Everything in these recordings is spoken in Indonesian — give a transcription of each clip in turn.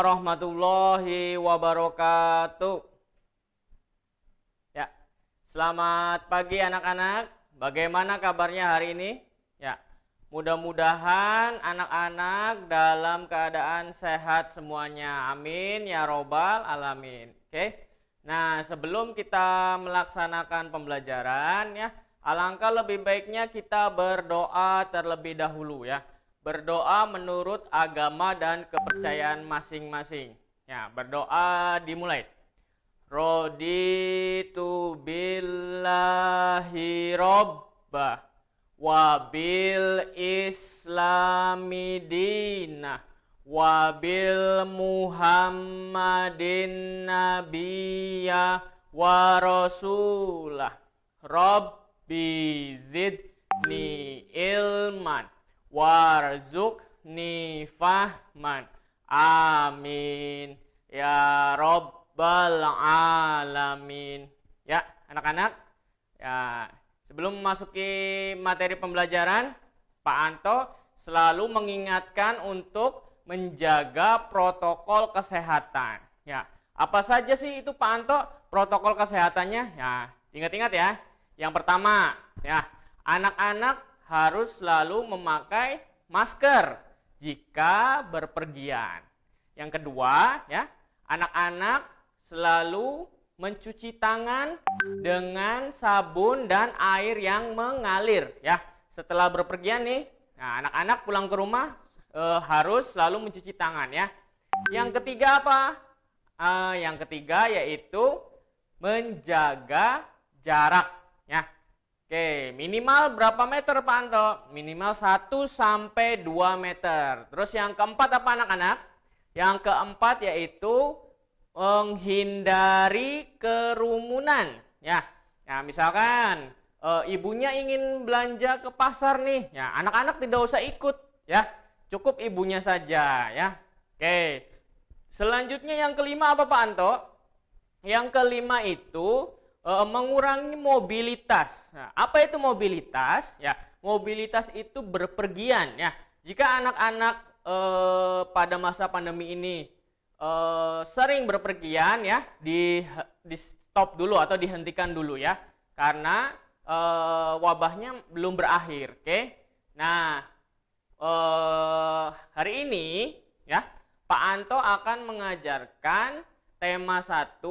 warahmatullahi wabarakatuh. Ya, selamat pagi anak-anak. Bagaimana kabarnya hari ini? Ya, mudah-mudahan anak-anak dalam keadaan sehat semuanya. Amin ya robbal alamin. Oke. Nah, sebelum kita melaksanakan pembelajaran ya, alangkah lebih baiknya kita berdoa terlebih dahulu ya. Berdoa menurut agama dan kepercayaan masing-masing. Ya, berdoa dimulai. Raditu billahi robba wa bil islami dinah wa bil muhammadin nabiyya wa rasulah. Rabbi zidni ilman warzuqni fahman. Amin ya robbal alamin. Ya anak-anak, ya sebelum memasuki materi pembelajaran, Pak Anto selalu mengingatkan untuk menjaga protokol kesehatan. Ya, apa saja sih itu Pak Anto protokol kesehatannya? Ya, ingat-ingat ya. Yang pertama, ya anak-anak harus selalu memakai masker jika berpergian. Yang kedua, ya, anak-anak selalu mencuci tangan dengan sabun dan air yang mengalir, ya. Setelah berpergian nih, nah, anak-anak pulang ke rumah harus selalu mencuci tangan, ya. Yang ketiga apa? Yang ketiga yaitu menjaga jarak, ya. Oke, minimal berapa meter Pak Anto? Minimal 1 sampai 2 meter. Terus yang keempat apa anak-anak? Yang keempat yaitu menghindari kerumunan. Ya, nah, misalkan ibunya ingin belanja ke pasar nih, ya anak-anak tidak usah ikut, ya cukup ibunya saja, ya. Oke, selanjutnya yang kelima apa Pak Anto? Yang kelima itu mengurangi mobilitas. Nah, apa itu mobilitas? Ya, mobilitas itu berpergian. Ya, jika anak-anak pada masa pandemi ini sering berpergian, ya, di stop dulu atau dihentikan dulu, ya, karena wabahnya belum berakhir. Oke, nah hari ini, ya, Pak Anto akan mengajarkan tema 1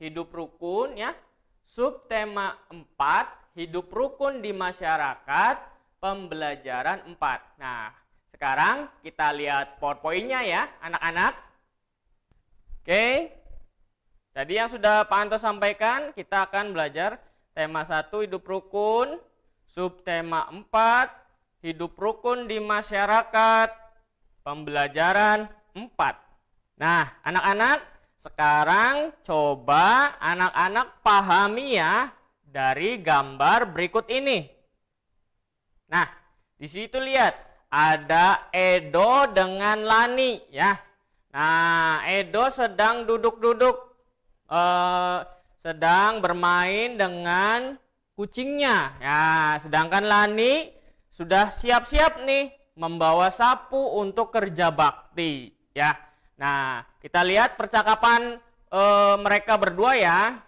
hidup rukun, ya. Subtema 4, hidup rukun di masyarakat, pembelajaran 4. Nah, sekarang kita lihat PowerPoint-nya ya, anak-anak. Oke, tadi yang sudah Pak Anto sampaikan, kita akan belajar tema 1, hidup rukun, subtema 4, hidup rukun di masyarakat, pembelajaran 4. Nah, anak-anak, sekarang coba anak-anak pahami ya dari gambar berikut ini. Nah, di situ lihat ada Edo dengan Lani, ya. Nah, Edo sedang duduk-duduk, sedang bermain dengan kucingnya. Ya, sedangkan Lani sudah siap-siap nih membawa sapu untuk kerja bakti, ya. Nah, kita lihat percakapan mereka berdua ya.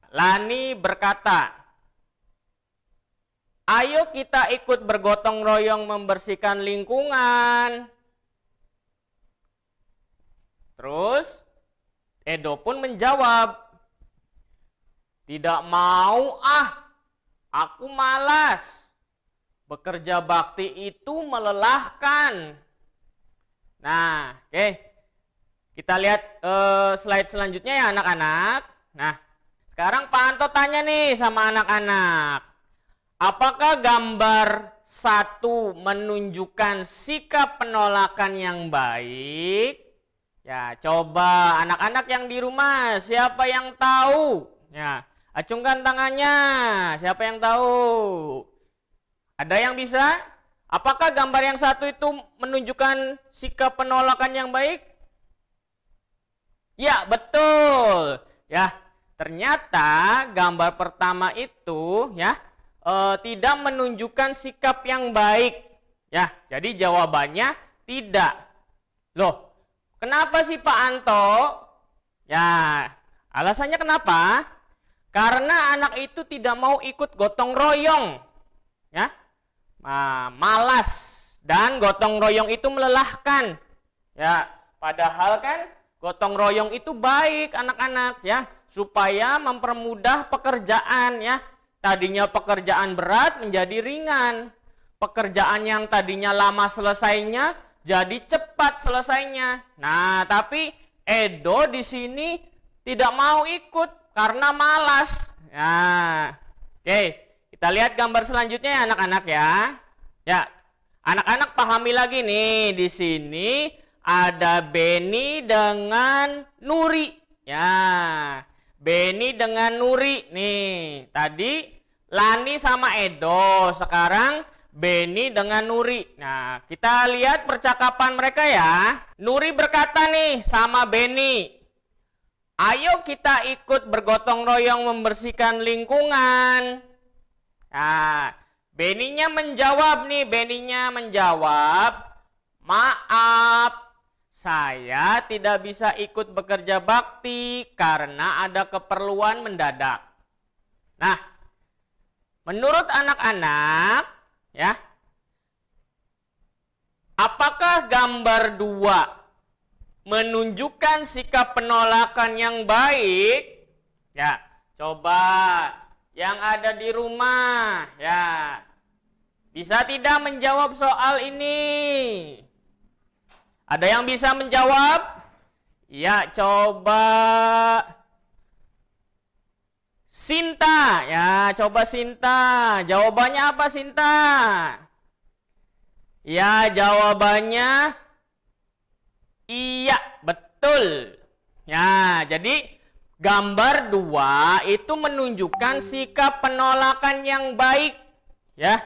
Lani berkata, "Ayo kita ikut bergotong royong membersihkan lingkungan." Terus Edo pun menjawab, "Tidak mau aku malas. Bekerja bakti itu melelahkan." Nah, oke. Kita lihat slide selanjutnya ya anak-anak. Nah, sekarang Pak Anto tanya nih sama anak-anak. Apakah gambar 1 menunjukkan sikap penolakan yang baik? Ya, coba anak-anak yang di rumah, siapa yang tahu? Ya, acungkan tangannya. Siapa yang tahu? Ada yang bisa? Apakah gambar yang 1 itu menunjukkan sikap penolakan yang baik? Ya, betul. Ya, ternyata gambar pertama itu ya tidak menunjukkan sikap yang baik. Ya, jadi jawabannya tidak. Loh, Kenapa sih Pak Anto? Ya, alasannya kenapa? Karena anak itu tidak mau ikut gotong royong. Ya, malas, dan gotong royong itu melelahkan. Ya, padahal kan gotong royong itu baik anak-anak ya, supaya mempermudah pekerjaan ya. Tadinya pekerjaan berat menjadi ringan. Pekerjaan yang tadinya lama selesainya jadi cepat selesainya. Nah, tapi Edo di sini tidak mau ikut karena malas. Nah, oke, kita lihat gambar selanjutnya ya anak-anak ya. Ya, anak-anak pahami lagi nih, di sini ada Beni dengan Nuri. Ya, Beni dengan Nuri nih. Tadi Lani sama Edo, sekarang Beni dengan Nuri. Nah, kita lihat percakapan mereka ya. Nuri berkata nih sama Beni, ayo kita ikut bergotong royong membersihkan lingkungan. Nah, Beninya menjawab, maaf, saya tidak bisa ikut bekerja bakti karena ada keperluan mendadak. Nah, menurut anak-anak, ya, apakah gambar 2 menunjukkan sikap penolakan yang baik? Ya, coba yang ada di rumah, ya, bisa tidak menjawab soal ini? Ada yang bisa menjawab? Ya, coba Sinta, ya, coba Sinta. Jawabannya apa Sinta? Ya, jawabannya iya, betul. Ya, jadi gambar 2 itu menunjukkan sikap penolakan yang baik, ya.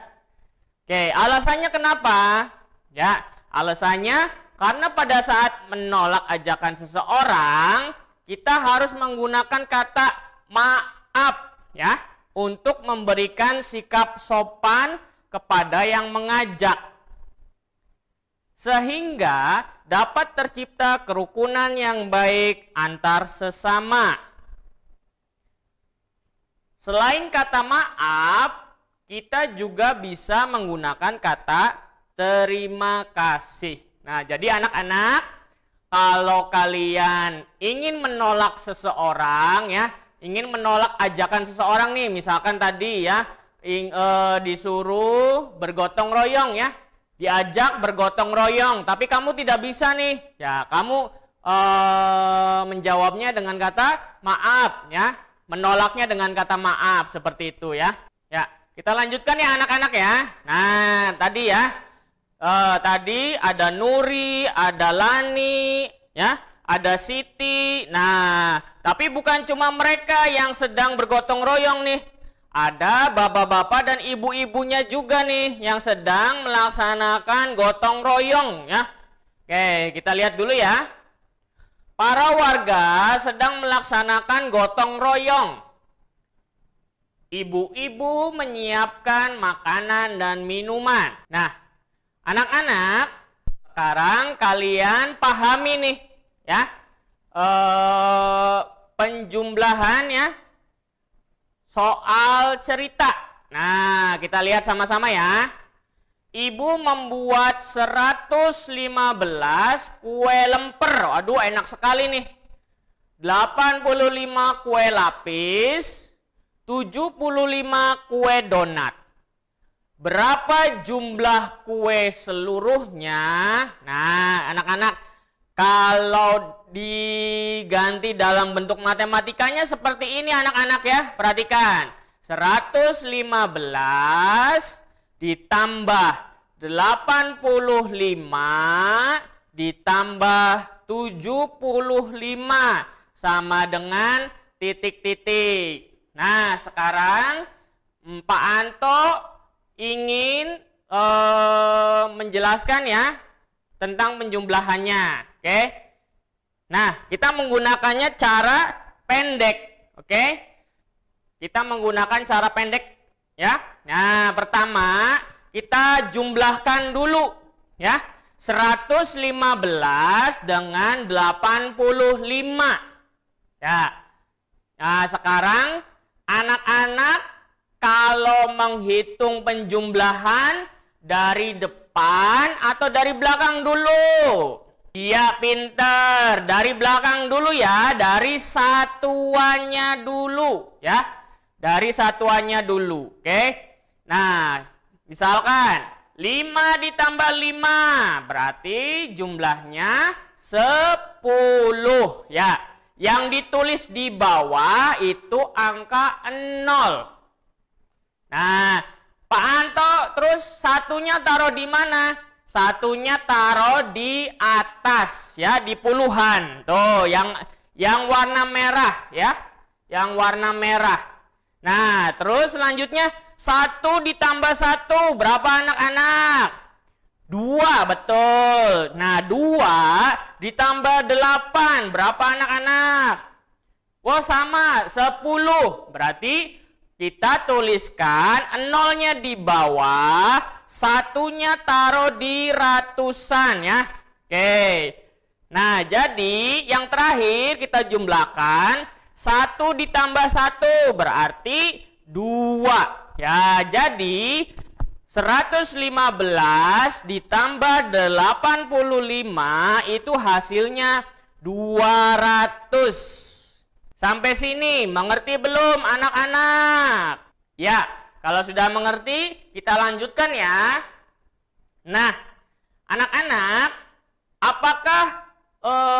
Oke, alasannya kenapa? Ya, alasannya karena pada saat menolak ajakan seseorang, kita harus menggunakan kata maaf ya, untuk memberikan sikap sopan kepada yang mengajak, sehingga dapat tercipta kerukunan yang baik antar sesama. Selain kata maaf, kita juga bisa menggunakan kata terima kasih. Nah, jadi anak-anak, kalau kalian ingin menolak seseorang ya, ingin menolak ajakan seseorang nih, misalkan tadi ya, disuruh bergotong royong ya, diajak bergotong royong, tapi kamu tidak bisa nih, ya kamu menjawabnya dengan kata maaf ya, menolaknya dengan kata maaf, seperti itu ya. Ya, kita lanjutkan ya anak-anak ya. Nah, tadi ya, tadi ada Nuri, ada Lani, ya, ada Siti. Nah, tapi bukan cuma mereka yang sedang bergotong royong nih. Ada bapak-bapak dan ibu-ibunya juga nih yang sedang melaksanakan gotong royong ya. Oke, kita lihat dulu ya. Para warga sedang melaksanakan gotong royong. Ibu-ibu menyiapkan makanan dan minuman. Nah, anak-anak, sekarang kalian pahami nih ya, penjumlahan ya, soal cerita. Nah, kita lihat sama-sama ya. Ibu membuat 115 kue lemper. Aduh, enak sekali nih. 85 kue lapis, 75 kue donat. Berapa jumlah kue seluruhnya? Nah, anak-anak, kalau diganti dalam bentuk matematikanya seperti ini anak-anak ya. Perhatikan. 115 ditambah 85 ditambah 75 sama dengan titik-titik. Nah, sekarang Pak Anto ingin menjelaskan ya tentang penjumlahannya. Oke. Nah, kita menggunakannya cara pendek. Oke. Kita menggunakan cara pendek ya. Nah, pertama kita jumlahkan dulu ya. 115 dengan 85. Ya. Nah, sekarang anak-anak kalau menghitung penjumlahan dari depan atau dari belakang dulu? Iya, pinter. Dari belakang dulu ya, dari satuannya dulu ya. Dari satuannya dulu. Oke. Nah, misalkan 5 ditambah 5 berarti jumlahnya 10 ya. Yang ditulis di bawah itu angka 0. Nah, Pak Anto terus satunya taruh di mana? Satunya taruh di atas ya, di puluhan. Tuh, yang warna merah ya. Yang warna merah. Nah, terus selanjutnya 1 ditambah 1 berapa anak-anak? 2, betul. Nah, 2 ditambah 8 berapa anak-anak? Wah, sama, 10. Berarti kita tuliskan 0-nya di bawah, 1-nya taruh di ratusan ya. Oke. Nah, jadi yang terakhir kita jumlahkan 1 ditambah 1 berarti 2. Ya, jadi 115 ditambah 85 itu hasilnya 200. Sampai sini mengerti belum anak-anak? Ya, kalau sudah mengerti kita lanjutkan ya. Nah, anak-anak, apakah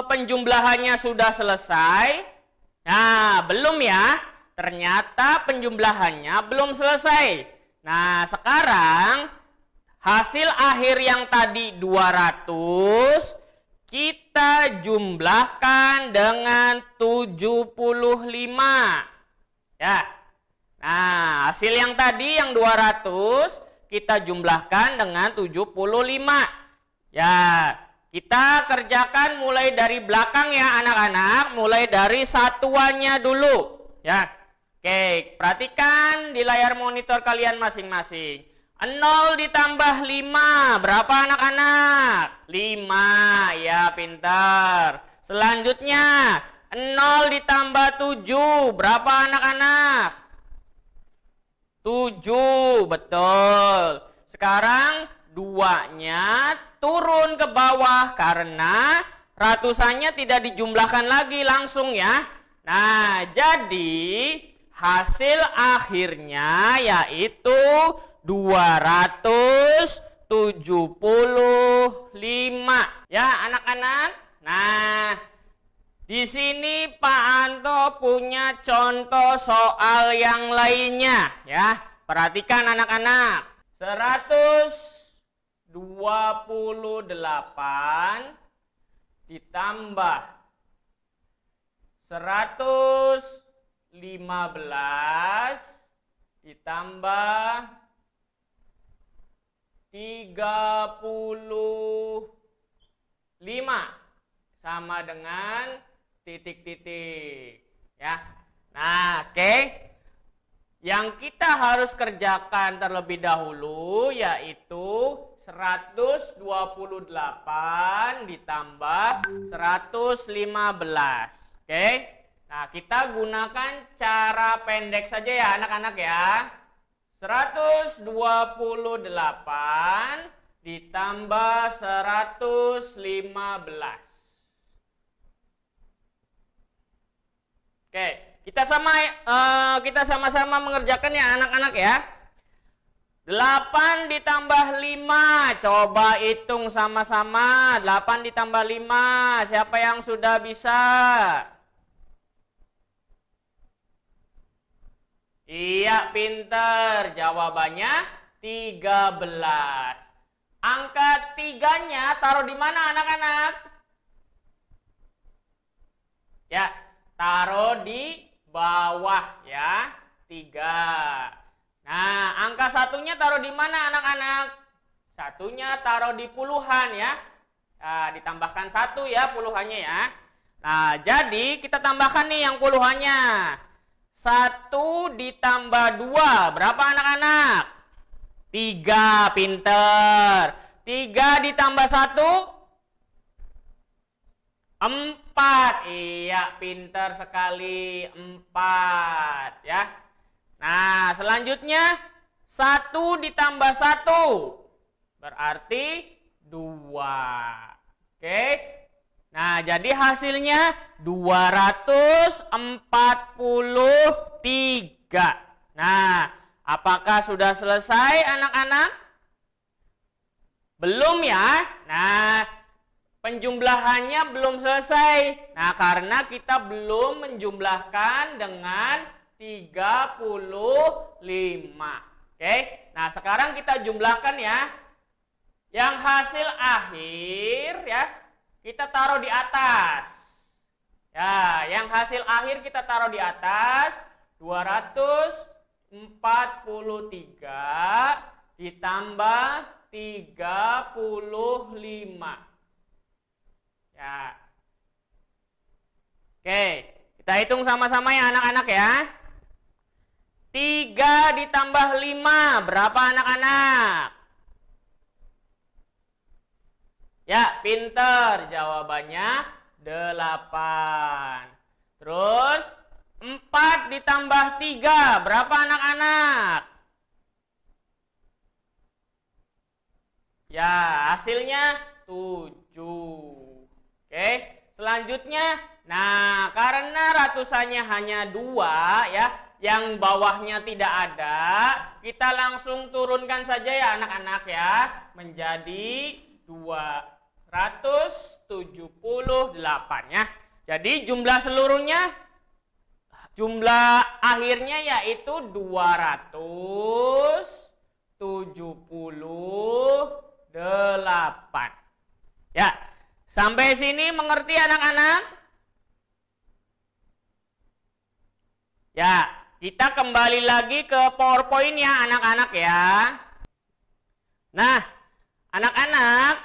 penjumlahannya sudah selesai? Nah, belum ya. Ternyata penjumlahannya belum selesai. Nah, sekarang hasil akhir yang tadi 200 kita jumlahkan dengan 75. Ya. Nah, hasil yang tadi yang 200 kita jumlahkan dengan 75. Ya, kita kerjakan mulai dari belakang ya anak-anak, mulai dari satuannya dulu. Ya. Oke, perhatikan di layar monitor kalian masing-masing. 0 ditambah 5, berapa anak-anak? 5, ya pintar. Selanjutnya, 0 ditambah 7, berapa anak-anak? 7, betul. Sekarang 2-nya turun ke bawah karena ratusannya tidak dijumlahkan lagi langsung ya. Nah, jadi hasil akhirnya yaitu 275. Ya, anak-anak. Nah, di sini Pak Anto punya contoh soal yang lainnya ya. Perhatikan anak-anak. 128 ditambah 115 ditambah 35 sama dengan titik-titik ya. Nah, oke. Yang kita harus kerjakan terlebih dahulu yaitu 128 ditambah 115. Oke. Nah, kita gunakan cara pendek saja ya anak-anak ya. 128 ditambah 115. Oke, kita sama-sama mengerjakan ya anak-anak ya. 8 ditambah 5, coba hitung sama-sama. 8 ditambah 5, siapa yang sudah bisa? Iya, pinter. Jawabannya 13. Angka 3-nya taruh di mana anak-anak? Ya, taruh di bawah ya. 3. Nah, angka 1-nya taruh di mana anak-anak? 1-nya taruh di puluhan ya. Nah, ditambahkan 1 ya puluhannya ya. Nah, jadi kita tambahkan nih yang puluhannya. 1 ditambah 2, berapa anak-anak? 3, pinter. 3 ditambah 1, 4. Iya, pintar sekali. 4 ya. Nah, selanjutnya 1 ditambah 1 berarti 2. Oke. Nah, jadi hasilnya 243. Nah, apakah sudah selesai anak-anak? Belum ya? Nah, penjumlahannya belum selesai. Nah, karena kita belum menjumlahkan dengan 35. Oke. Nah, sekarang kita jumlahkan ya. Yang hasil akhir ya, kita taruh di atas. Ya, yang hasil akhir kita taruh di atas. 243 ditambah 35. Ya. Oke, kita hitung sama-sama ya anak-anak ya. 3 ditambah 5 berapa anak-anak? Ya, pinter. Jawabannya 8. Terus 4 ditambah 3 berapa anak-anak? Ya, hasilnya 7. Oke, selanjutnya, nah karena ratusannya hanya 2 ya, yang bawahnya tidak ada, kita langsung turunkan saja ya anak-anak ya, menjadi 278 ya. Jadi jumlah seluruhnya, jumlah akhirnya yaitu 278. Ya, sampai sini mengerti anak-anak? Ya, kita kembali lagi ke PowerPoint ya anak-anak ya. Nah, anak-anak,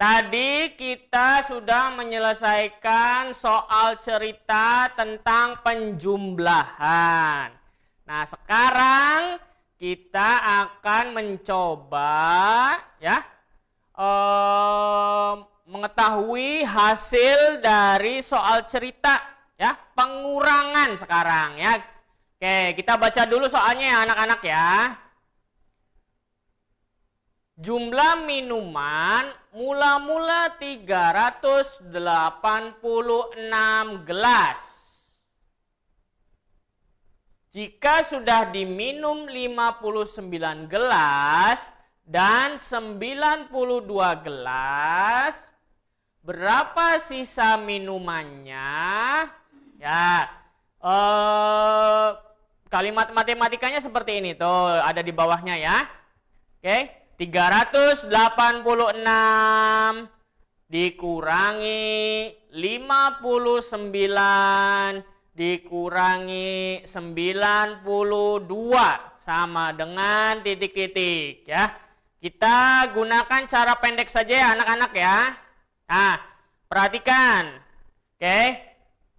tadi kita sudah menyelesaikan soal cerita tentang penjumlahan. Nah, sekarang kita akan mencoba ya mengetahui hasil dari soal cerita ya, pengurangan sekarang ya. Oke, kita baca dulu soalnya ya anak-anak ya. Jumlah minuman mula-mula 386 gelas. Jika sudah diminum 59 gelas dan 92 gelas, berapa sisa minumannya? Ya, kalimat matematikanya seperti ini tuh, ada di bawahnya ya. Oke. 386 dikurangi 59 dikurangi 92 sama dengan titik-titik ya. Kita gunakan cara pendek saja ya anak-anak ya. Nah, perhatikan. Oke.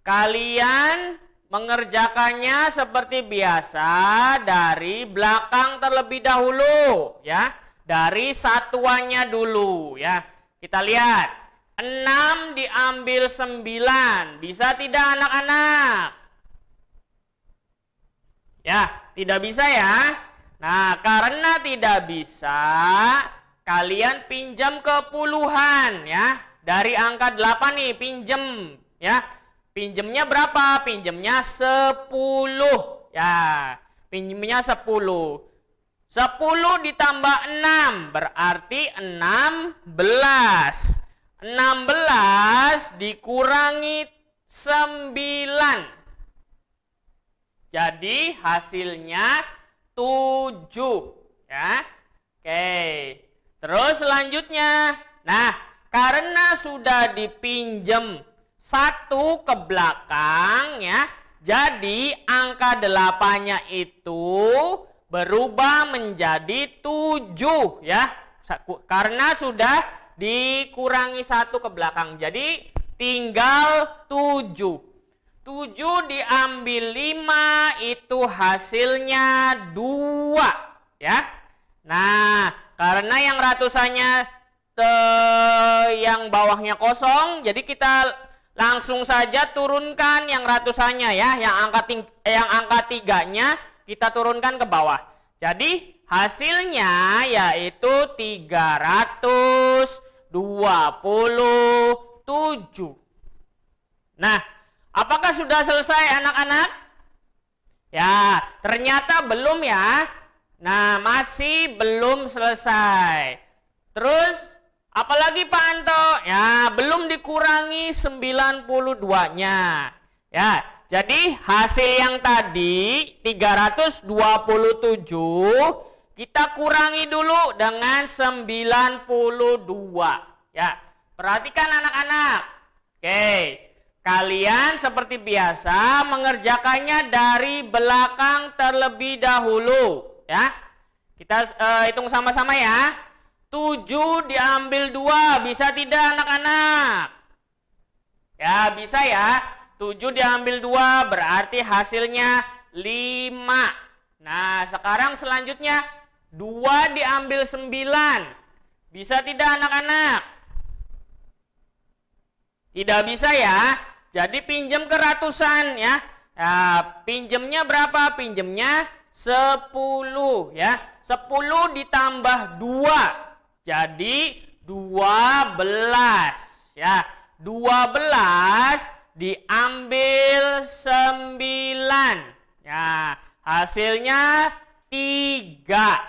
Kalian mengerjakannya seperti biasa dari belakang terlebih dahulu ya. Dari satuannya dulu ya. Kita lihat. 6 diambil 9. Bisa tidak anak-anak? Ya, tidak bisa ya. Nah, karena tidak bisa, kalian pinjam ke puluhan ya. Dari angka 8 nih, pinjam ya. Pinjamnya berapa? Pinjamnya 10 ya. Pinjamnya 10. 10 ditambah 6 berarti 16. 16 dikurangi 9. Jadi hasilnya 7 ya. Oke. Terus selanjutnya. Nah, karena sudah dipinjam 1 ke belakang ya. Jadi angka 8-nya itu berubah menjadi 7 ya. Karena sudah dikurangi 1 ke belakang. Jadi tinggal 7. 7 diambil 5 itu hasilnya 2 ya. Nah, Karena yang ratusannya yang bawahnya kosong, jadi kita langsung saja turunkan yang ratusannya ya, yang angka 3-nya kita turunkan ke bawah. Jadi hasilnya yaitu 327. Nah, apakah sudah selesai anak-anak? Ya, ternyata belum ya. Nah, masih belum selesai. Terus apalagi Pak Anto? Ya, belum dikurangi 92-nya. Ya, jadi hasil yang tadi 327 kita kurangi dulu dengan 92. Ya, perhatikan anak-anak. Oke, kalian seperti biasa mengerjakannya dari belakang terlebih dahulu. Ya, kita hitung sama-sama ya. 7 diambil 2, bisa tidak anak-anak? Ya, bisa ya. 7 diambil 2 berarti hasilnya 5. Nah, sekarang selanjutnya 2 diambil 9. Bisa tidak anak-anak? Tidak bisa ya. Jadi pinjam ke ratusan ya. Nah, pinjamnya berapa? Pinjamnya 10 ya. 10 ditambah 2. Jadi 12 ya. 12 diambil 9. Ya, hasilnya 3.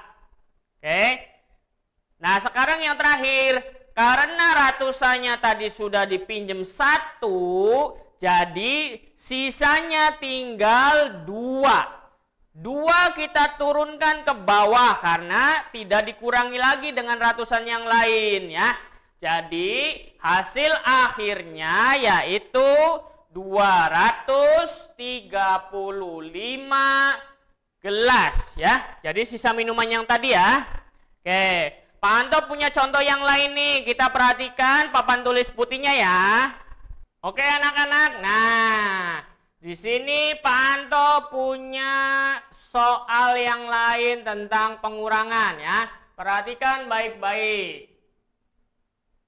Oke. Nah, sekarang yang terakhir, karena ratusannya tadi sudah dipinjam 1, jadi sisanya tinggal 2. 2 kita turunkan ke bawah karena tidak dikurangi lagi dengan ratusan yang lain ya. Jadi hasil akhirnya yaitu 235 gelas ya. Jadi sisa minuman yang tadi ya. Oke, Pak Anto punya contoh yang lain nih. Kita perhatikan papan tulis putihnya ya. Oke anak-anak. Nah, di sini Pak Anto punya soal yang lain tentang pengurangan ya. Perhatikan baik-baik.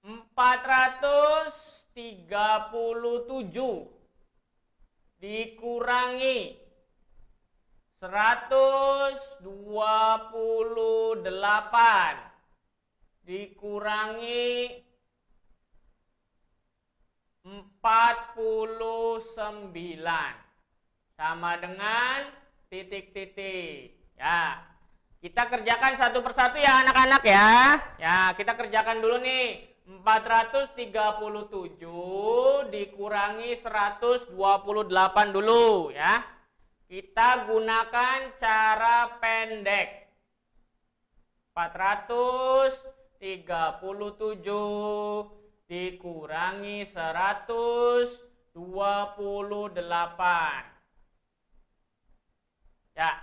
437 dikurangi 128 dikurangi 49 sama dengan titik-titik ya. Kita kerjakan satu persatu ya anak-anak ya. Ya, kita kerjakan dulu nih. 437 dikurangi 128 dulu ya. Kita gunakan cara pendek. 437 dikurangi 128. Ya.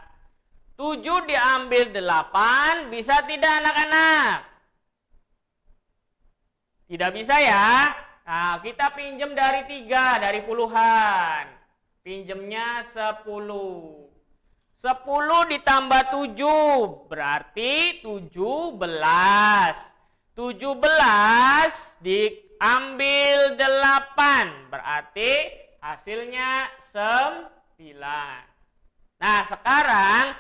7 diambil 8, bisa tidak anak-anak? Tidak bisa ya. Nah, kita pinjam dari 3, dari puluhan. Pinjamnya 10. 10 ditambah 7, berarti 17. 17 diambil 8, berarti hasilnya 9. Nah, sekarang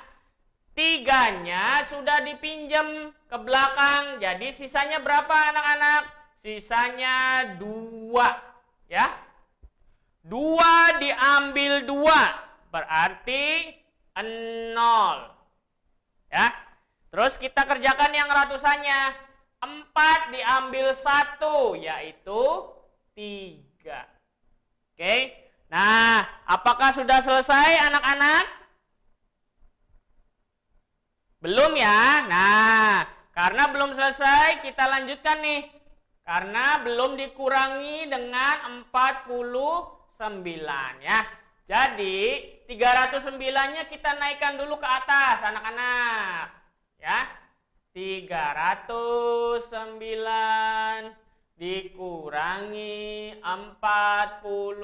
3-nya sudah dipinjam ke belakang. Jadi sisanya berapa anak-anak? Sisanya 2 ya. 2 diambil 2 berarti 0 ya. Terus kita kerjakan yang ratusannya. 4 diambil 1 yaitu 3. Oke. Nah, apakah sudah selesai anak-anak? Belum ya. Nah, karena belum selesai kita lanjutkan nih. Karena belum dikurangi dengan 49 ya. Jadi 309-nya kita naikkan dulu ke atas anak-anak. Ya. 309 dikurangi 49.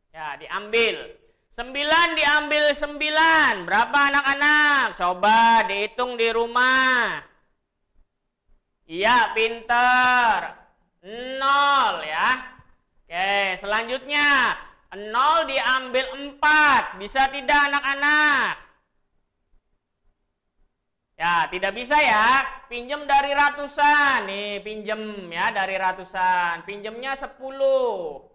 Ya, diambil. 9 diambil 9. Berapa anak-anak? Coba dihitung di rumah. Iya, pinter. 0 ya. Oke, selanjutnya 0 diambil 4. Bisa tidak anak-anak? Ya, tidak bisa ya. Pinjam dari ratusan. Nih, pinjam ya dari ratusan. Pinjamnya 10.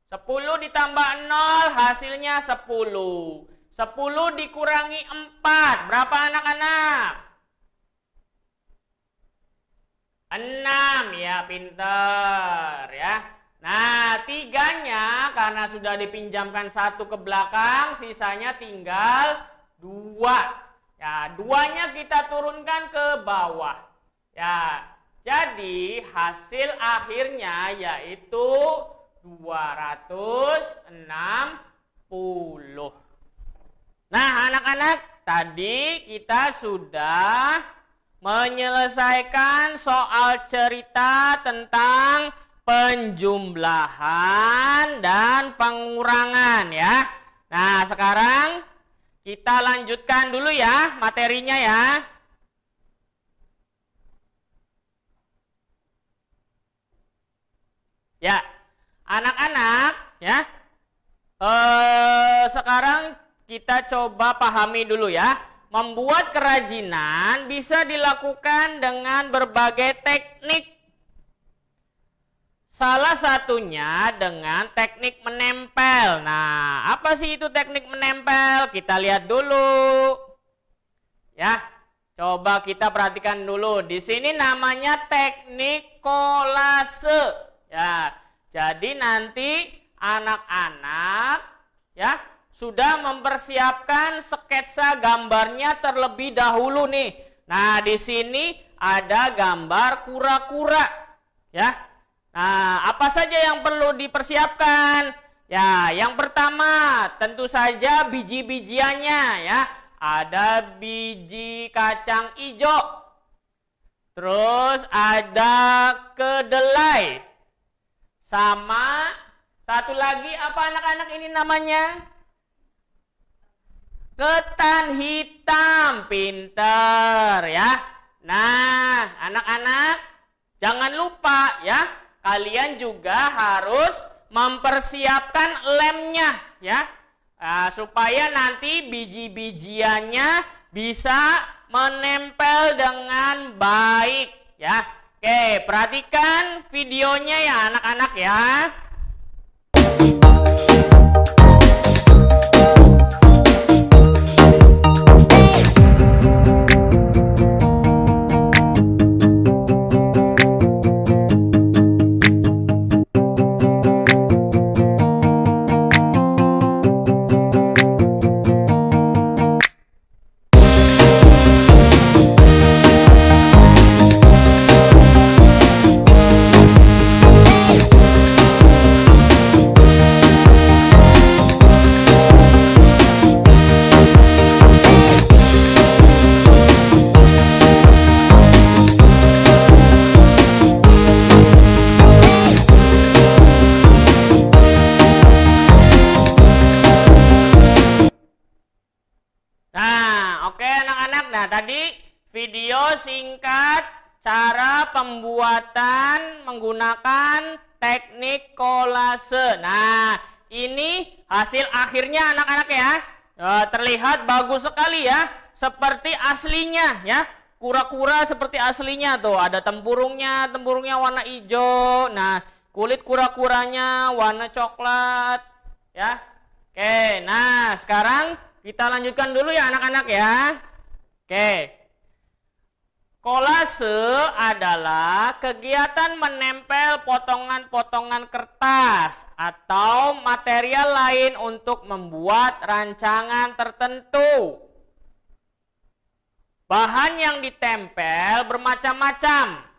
10 ditambah 0 hasilnya 10. 10 dikurangi 4. Berapa anak-anak? 6 ya, pinter ya. Nah, 3-nya karena sudah dipinjamkan 1 ke belakang, sisanya tinggal 2. Ya, 2-nya kita turunkan ke bawah. Ya, jadi hasil akhirnya yaitu 260. Nah, anak-anak, tadi kita sudah menyelesaikan soal cerita tentang penjumlahan dan pengurangan ya. Nah, sekarang kita lanjutkan dulu ya materinya ya. Ya. Anak-anak ya, sekarang kita coba pahami dulu ya. Membuat kerajinan bisa dilakukan dengan berbagai teknik. Salah satunya dengan teknik menempel. Nah, apa sih itu teknik menempel? Kita lihat dulu. Ya, coba kita perhatikan dulu. Di sini namanya teknik kolase. Ya. Jadi nanti anak-anak ya sudah mempersiapkan sketsa gambarnya terlebih dahulu nih. Nah, di sini ada gambar kura-kura ya. Nah, apa saja yang perlu dipersiapkan? Ya, yang pertama tentu saja biji-bijiannya ya. Ada biji kacang hijau. Terus ada kedelai. Sama satu lagi apa anak-anak ini namanya? Ketan hitam. Pinter ya. Nah, anak-anak jangan lupa ya, kalian juga harus mempersiapkan lemnya ya. Supaya nanti biji-bijiannya bisa menempel dengan baik ya. Oke, perhatikan videonya ya anak-anak ya. Nah, tadi video singkat cara pembuatan menggunakan teknik kolase. Nah, ini hasil akhirnya anak-anak ya. Terlihat bagus sekali ya, seperti aslinya ya. Kura-kura seperti aslinya tuh, ada tempurungnya warna hijau. Nah, kulit kura-kuranya warna coklat ya. Oke, nah sekarang kita lanjutkan dulu ya anak-anak ya. Oke. Kolase adalah kegiatan menempel potongan-potongan kertas atau material lain untuk membuat rancangan tertentu. Bahan yang ditempel bermacam-macam.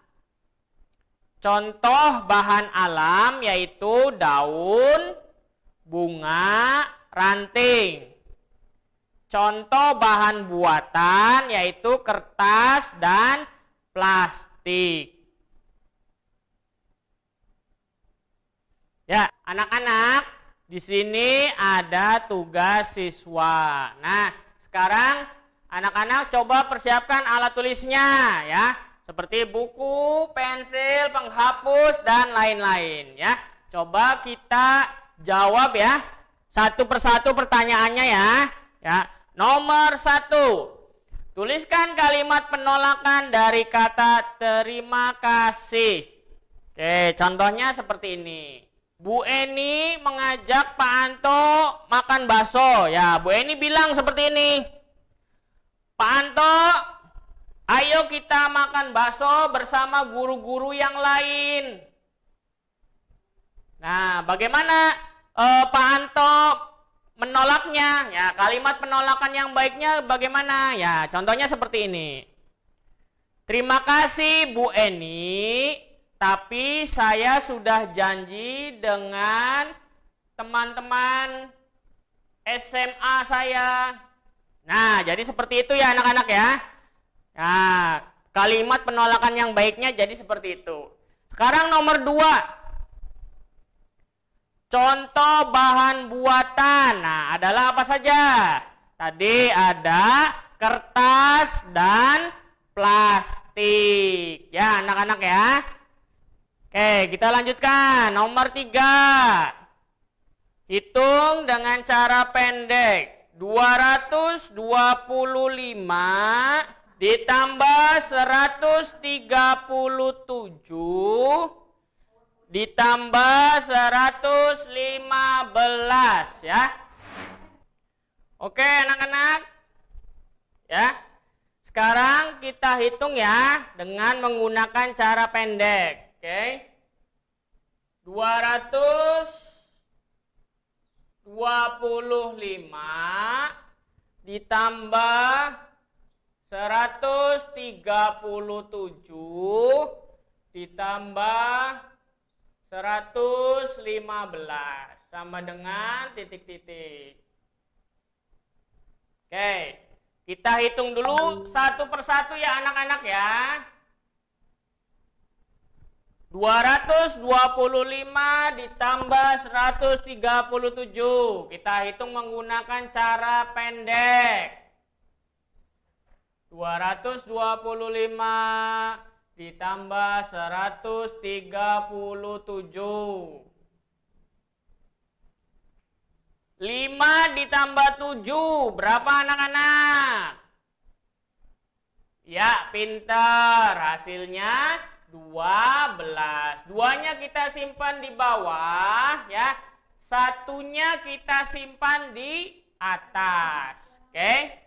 Contoh bahan alam yaitu daun, bunga, ranting. Contoh bahan buatan yaitu kertas dan plastik. Ya, anak-anak, di sini ada tugas siswa. Nah, sekarang anak-anak coba persiapkan alat tulisnya ya. Seperti buku, pensil, penghapus, dan lain-lain ya. Coba kita jawab ya. Satu persatu pertanyaannya ya. Nomor 1. Tuliskan kalimat penolakan dari kata terima kasih. Oke, contohnya seperti ini. Bu Eni mengajak Pak Anto makan bakso. Ya, Bu Eni bilang seperti ini. Pak Anto, ayo kita makan bakso bersama guru-guru yang lain. Nah, bagaimana Pak Anto menolaknya? Ya, kalimat penolakan yang baiknya bagaimana? Ya, contohnya seperti ini. Terima kasih Bu Eni, tapi saya sudah janji dengan teman-teman SMA saya. Nah, jadi seperti itu ya anak-anak ya. Nah, kalimat penolakan yang baiknya jadi seperti itu. Sekarang nomor 2. Contoh bahan buatan. Nah, adalah apa saja? Tadi ada kertas dan plastik. Ya, anak-anak ya. Oke, kita lanjutkan. Nomor 3. Hitung dengan cara pendek. 225 ditambah 137 ditambah 115 ya. Oke, anak-anak. Ya. Sekarang kita hitung ya dengan menggunakan cara pendek. Oke. 225 ditambah 137 ditambah 115 sama dengan titik-titik. Oke, kita hitung dulu satu persatu ya anak-anak ya. 225 ditambah 137. Kita hitung menggunakan cara pendek. 225 ditambah 137. 5 ditambah 7. Berapa anak-anak? Ya, pintar. Hasilnya 12. 2-nya kita simpan di bawah ya. 1-nya kita simpan di atas. Oke.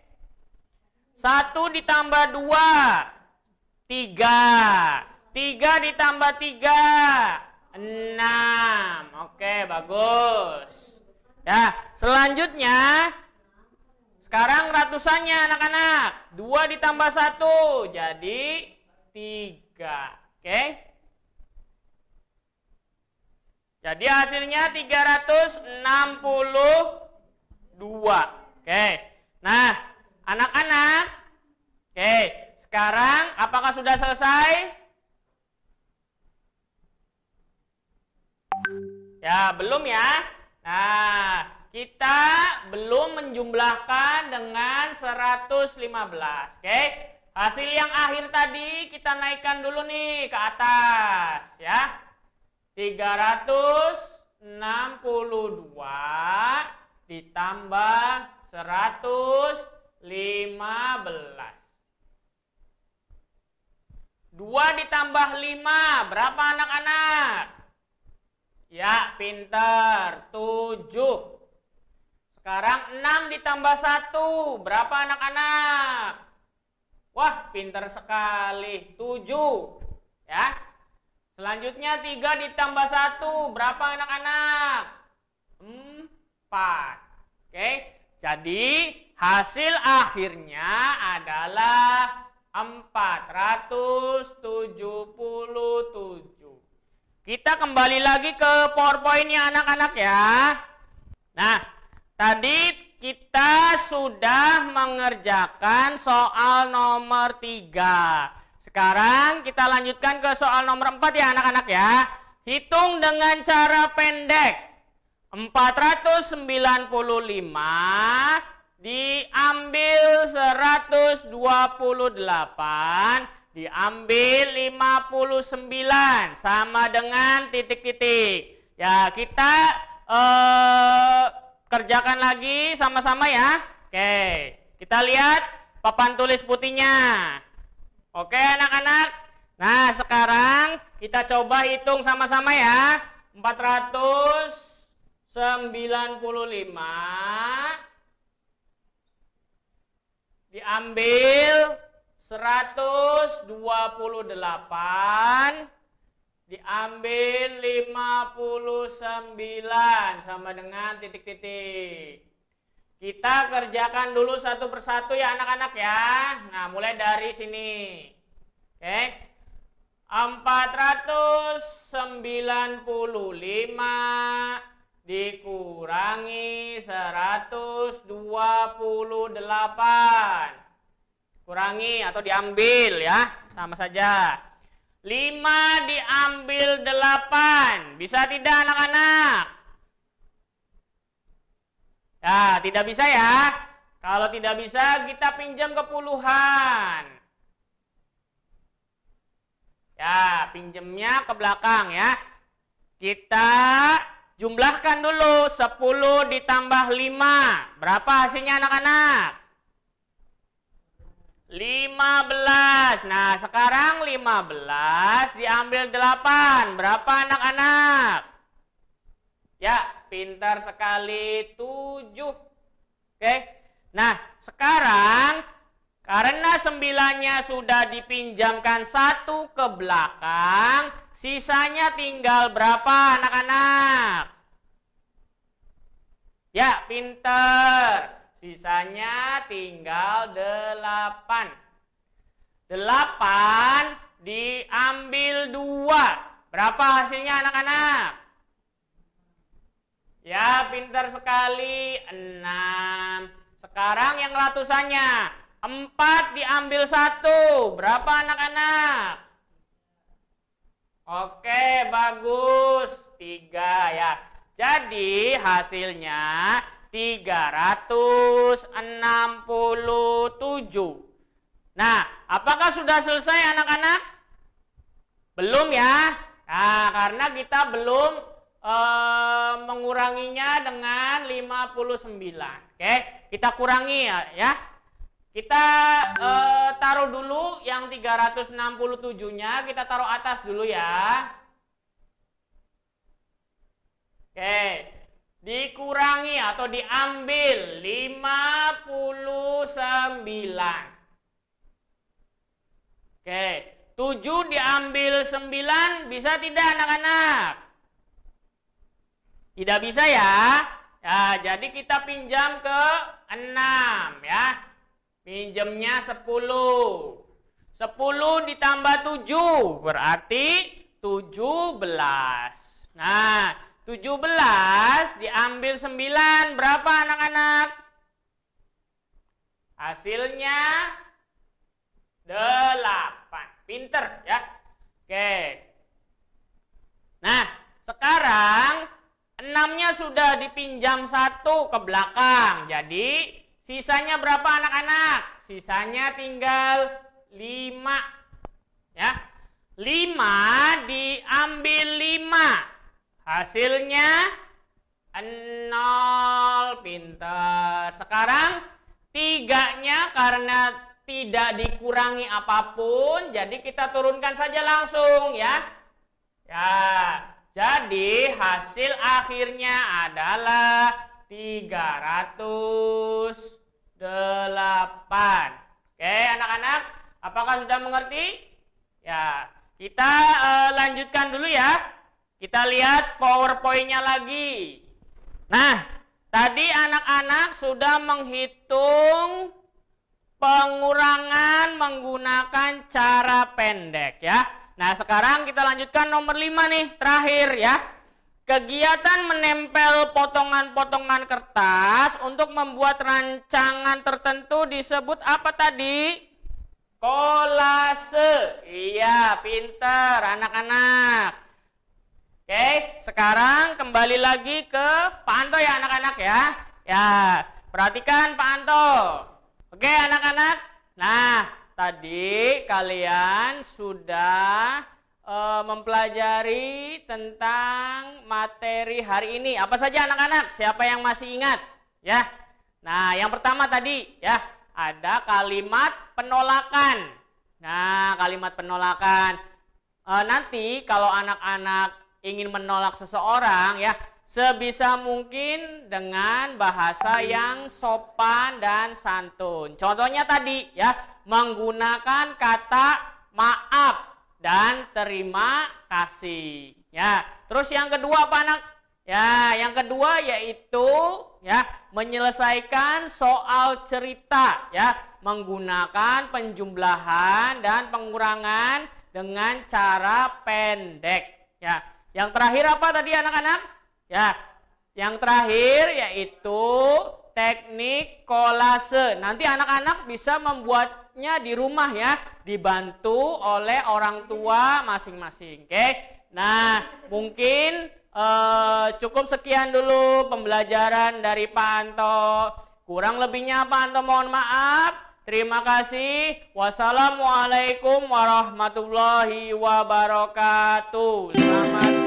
1 ditambah 2 3. 3 ditambah 3 6. Oke, bagus. Ya, selanjutnya sekarang ratusannya anak-anak. 2 ditambah 1 jadi 3. Oke. Jadi hasilnya 362. Oke. Nah, anak-anak. Oke, sekarang apakah sudah selesai? Ya, belum ya. Nah, kita belum menjumlahkan dengan 115. Oke. Hasil yang akhir tadi kita naikkan dulu nih ke atas ya. 362 ditambah 115. 2 ditambah 5 berapa anak-anak? Ya, pintar. 7. Sekarang 6 ditambah 1 berapa anak-anak? Wah, pintar sekali. 7. Ya. Selanjutnya 3 ditambah 1 berapa anak-anak? 4. Oke. Jadi hasil akhirnya adalah 477. Kita kembali lagi ke PowerPoint-nya anak-anak ya. Nah, tadi kita sudah mengerjakan soal nomor 3. Sekarang kita lanjutkan ke soal nomor 4 ya anak-anak ya. Hitung dengan cara pendek. 495 diambil 128 diambil 59 sama dengan titik-titik. Ya, kita kerjakan lagi sama-sama ya. Oke, kita lihat papan tulis putihnya. Oke anak-anak. Nah, sekarang kita coba hitung sama-sama ya. 495 diambil 128 diambil 59 sama dengan titik-titik. Kita kerjakan dulu satu persatu ya anak-anak ya. Nah, mulai dari sini. Oke. 495 dikurangi 128. Kurangi atau diambil ya, sama saja. 5 diambil 8. Bisa tidak anak-anak? Ya, tidak bisa ya. Kalau tidak bisa, kita pinjam ke puluhan. Ya, pinjamnya ke belakang ya. Kita jumlahkan dulu 10 ditambah 5. Berapa hasilnya anak-anak? 15. Nah, sekarang 15 diambil 8. Berapa anak-anak? Ya, pintar sekali, 7. Oke. Nah, sekarang karena 9-nya sudah dipinjamkan 1 ke belakang, sisanya tinggal berapa anak-anak? Ya, pintar. Sisanya tinggal 8. 8 diambil 2. Berapa hasilnya anak-anak? Ya, pintar sekali, 6. Sekarang yang ratusannya, 4 diambil 1. Berapa anak-anak? Oke, bagus. 3 ya. Jadi hasilnya 367. Nah, apakah sudah selesai anak-anak? Belum ya. Nah, karena kita belum menguranginya dengan 59. Oke, kita kurangi ya. Kita taruh dulu yang 367-nya, kita taruh atas dulu ya. Oke. Dikurangi atau diambil 59. Oke, 7 diambil 9 bisa tidak anak-anak? Tidak bisa ya. Ya, jadi kita pinjam ke 6 ya. Pinjamnya 10. 10 ditambah 7 berarti 17. Nah, 17 diambil 9 berapa anak-anak? Hasilnya 8. Pinter ya. Oke. Nah, sekarang 6-nya sudah dipinjam 1 ke belakang. Jadi sisanya berapa anak-anak? Sisanya tinggal 5. Ya. 5 diambil 5. Hasilnya 0. Pintar. Sekarang 3-nya karena tidak dikurangi apapun, jadi kita turunkan saja langsung ya. Ya, jadi hasil akhirnya adalah 308. Oke, anak-anak, apakah sudah mengerti? Ya, kita lanjutkan dulu ya. Kita lihat PowerPoint-nya lagi. Nah, tadi anak-anak sudah menghitung pengurangan menggunakan cara pendek ya. Nah, sekarang kita lanjutkan nomor 5 nih, terakhir ya. Kegiatan menempel potongan-potongan kertas untuk membuat rancangan tertentu disebut apa tadi? Kolase. Iya, pintar anak-anak. Oke, sekarang kembali lagi ke Pak Anto ya anak-anak ya. Ya, perhatikan Pak Anto. Oke anak-anak. Nah, tadi kalian sudah mempelajari tentang materi hari ini. Apa saja anak-anak? Siapa yang masih ingat? Ya. Nah, yang pertama tadi ya, ada kalimat penolakan. Nah, kalimat penolakan. Nanti kalau anak-anak ingin menolak seseorang ya, sebisa mungkin dengan bahasa yang sopan dan santun. Contohnya tadi ya, menggunakan kata maaf dan terima kasih. Ya, terus yang kedua apa anak? Ya, yang kedua yaitu ya, menyelesaikan soal cerita ya, menggunakan penjumlahan dan pengurangan dengan cara pendek. Ya, yang terakhir apa tadi anak-anak? Ya, yang terakhir yaitu teknik kolase. Nanti anak-anak bisa membuatnya di rumah ya, dibantu oleh orang tua masing-masing. Oke. Nah, mungkin cukup sekian dulu pembelajaran dari Pak Anto. Kurang lebihnya Pak Anto mohon maaf. Terima kasih. Wassalamualaikum warahmatullahi wabarakatuh. Selamat